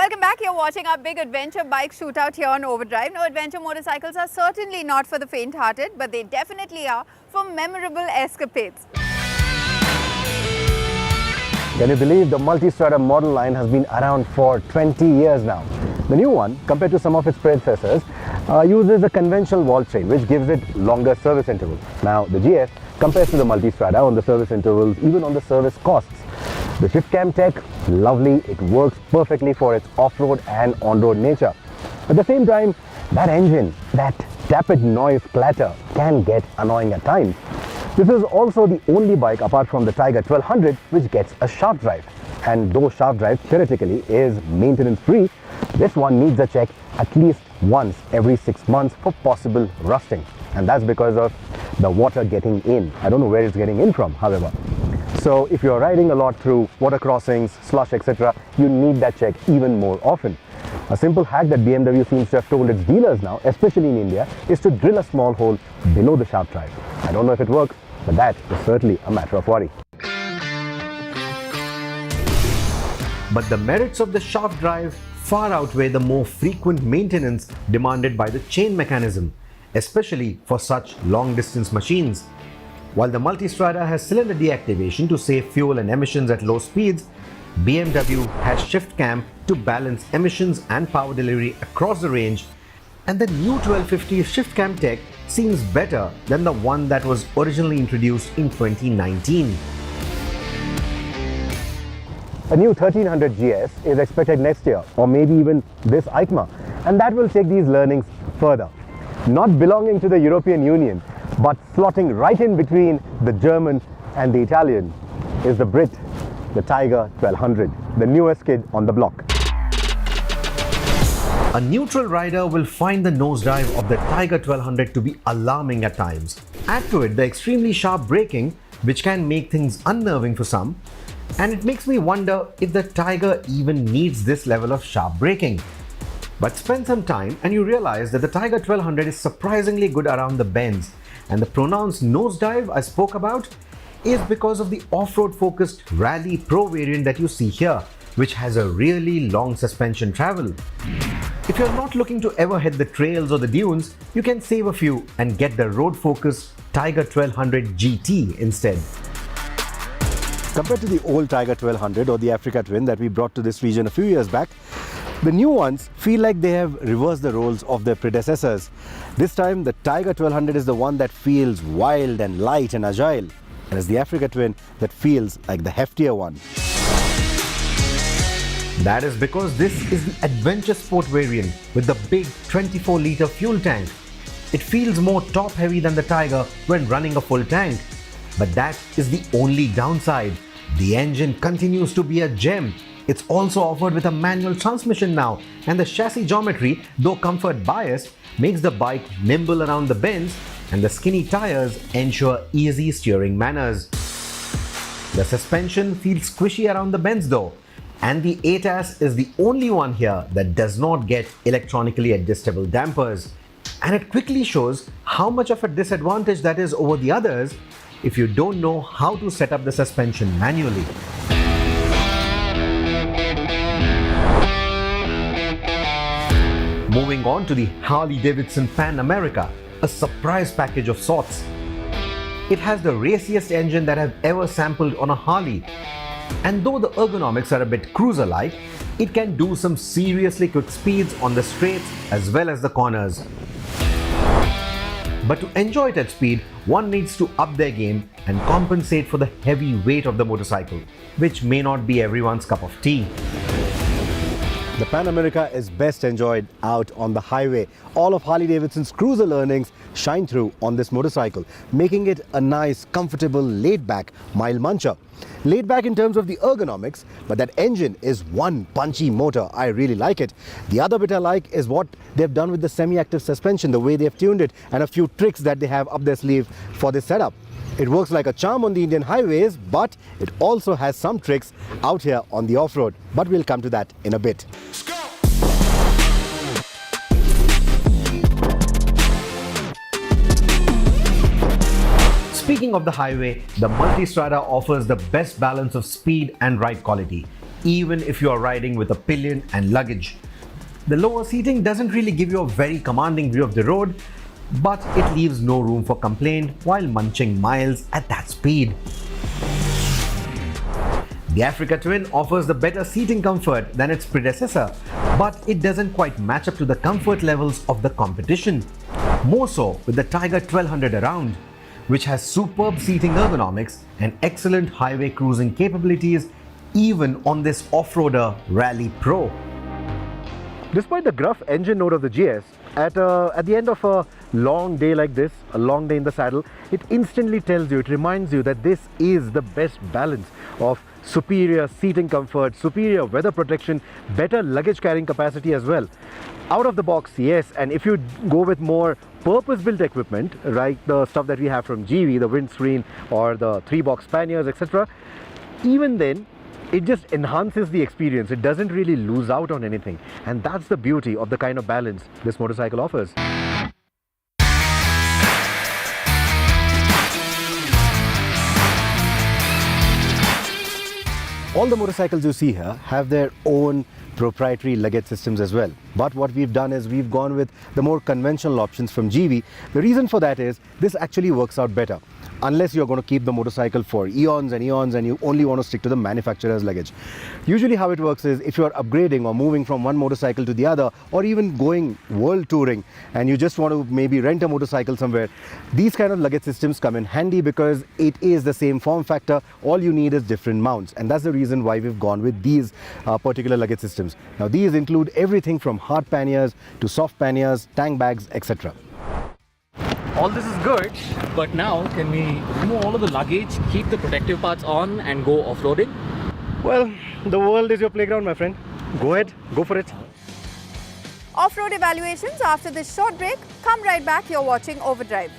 Welcome back. You're watching our big adventure bike shootout here on Overdrive. Now, adventure motorcycles are certainly not for the faint-hearted, but they definitely are for memorable escapades. Can you believe the Multistrada model line has been around for 20 years now? The new one, compared to some of its predecessors, uses a conventional valve train, which gives it longer service intervals. Now, the GS compares to the Multistrada on the service intervals, even on the service costs. The shift cam tech, lovely, it works perfectly for its off-road and on-road nature. At the same time, that engine, that rapid noise clatter can get annoying at times. This is also the only bike apart from the Tiger 1200 which gets a shaft drive. And though shaft drive theoretically is maintenance free, this one needs a check at least once every 6 months for possible rusting. And that's because of the water getting in. I don't know where it's getting in from, however. So if you're riding a lot through water crossings, slush, etc., you need that check even more often. A simple hack that BMW seems to have told its dealers now, especially in India, is to drill a small hole below the shaft drive. I don't know if it works, but that is certainly a matter of worry. But the merits of the shaft drive far outweigh the more frequent maintenance demanded by the chain mechanism, especially for such long-distance machines. While the Multistrada has cylinder deactivation to save fuel and emissions at low speeds, BMW has shift cam to balance emissions and power delivery across the range, and the new 1250 shift cam tech seems better than the one that was originally introduced in 2019. A new 1300 GS is expected next year, or maybe even this EICMA, and that will take these learnings further. Not belonging to the European Union, but slotting right in between the German and the Italian is the Brit, the Tiger 1200, the newest kid on the block. A neutral rider will find the nosedive of the Tiger 1200 to be alarming at times. Add to it the extremely sharp braking, which can make things unnerving for some, and it makes me wonder if the Tiger even needs this level of sharp braking. But spend some time and you realize that the Tiger 1200 is surprisingly good around the bends, and the pronounced nosedive I spoke about is because of the off-road focused Rally Pro variant that you see here, which has a really long suspension travel. If you're not looking to ever hit the trails or the dunes, you can save a few and get the road-focused Tiger 1200 GT instead. Compared to the old Tiger 1200 or the Africa Twin that we brought to this region a few years back, the new ones feel like they have reversed the roles of their predecessors. This time, the Tiger 1200 is the one that feels wild and light and agile, and it's the Africa Twin that feels like the heftier one. That is because this is the adventure sport variant with the big 24-liter fuel tank. It feels more top-heavy than the Tiger when running a full tank. But that is the only downside. The engine continues to be a gem. It's also offered with a manual transmission now, and the chassis geometry, though comfort biased, makes the bike nimble around the bends, and the skinny tires ensure easy steering manners. The suspension feels squishy around the bends though, and the ATAS is the only one here that does not get electronically adjustable dampers. And it quickly shows how much of a disadvantage that is over the others if you don't know how to set up the suspension manually. Moving on to the Harley-Davidson Fan America, a surprise package of sorts. It has the raciest engine that I've ever sampled on a Harley. And though the ergonomics are a bit cruiser-like, it can do some seriously quick speeds on the straights as well as the corners. But to enjoy it at speed, one needs to up their game and compensate for the heavy weight of the motorcycle, which may not be everyone's cup of tea. The Pan America is best enjoyed out on the highway. All of Harley-Davidson's cruiser learnings shine through on this motorcycle, making it a nice, comfortable, laid-back mile muncher. Laid back in terms of the ergonomics, but that engine is one punchy motor. I really like it. The other bit I like is what they've done with the semi-active suspension, the way they've tuned it, and a few tricks that they have up their sleeve for this setup. It works like a charm on the Indian highways, but it also has some tricks out here on the off-road. But we'll come to that in a bit. Speaking of the highway, the Multistrada offers the best balance of speed and ride quality. even if you are riding with a pillion and luggage. The lower seating doesn't really give you a very commanding view of the road, but it leaves no room for complaint while munching miles at that speed. The Africa Twin offers the better seating comfort than its predecessor, but it doesn't quite match up to the comfort levels of the competition. More so with the Tiger 1200 Around, which has superb seating ergonomics and excellent highway cruising capabilities even on this off-roader Rally Pro. Despite the gruff engine note of the GS, at the end of a long day like this, a long day in the saddle, it instantly tells you, it reminds you that this is the best balance of superior seating comfort, superior weather protection, better luggage carrying capacity as well. Out of the box, yes, and if you go with more purpose-built equipment, like the stuff that we have from GV, the windscreen or the 3-box panniers, etc., even then, it just enhances the experience. It doesn't really lose out on anything. And that's the beauty of the kind of balance this motorcycle offers. All the motorcycles you see here have their own proprietary luggage systems as well. But what we've done is we've gone with the more conventional options from GV. The reason for that is this actually works out better. Unless you're going to keep the motorcycle for eons and eons and you only want to stick to the manufacturer's luggage. Usually how it works is if you're upgrading or moving from one motorcycle to the other, or even going world touring and you just want to maybe rent a motorcycle somewhere, these kind of luggage systems come in handy because it is the same form factor. All you need is different mounts, and that's the reason why we've gone with these particular luggage systems. Now these include everything from hard panniers to soft panniers, tank bags, etc. All this is good, but now can we remove all of the luggage, keep the protective parts on and go off-roading? Well, the world is your playground, my friend. Go ahead, go for it. Off-road evaluations after this short break. Come right back, you're watching Overdrive.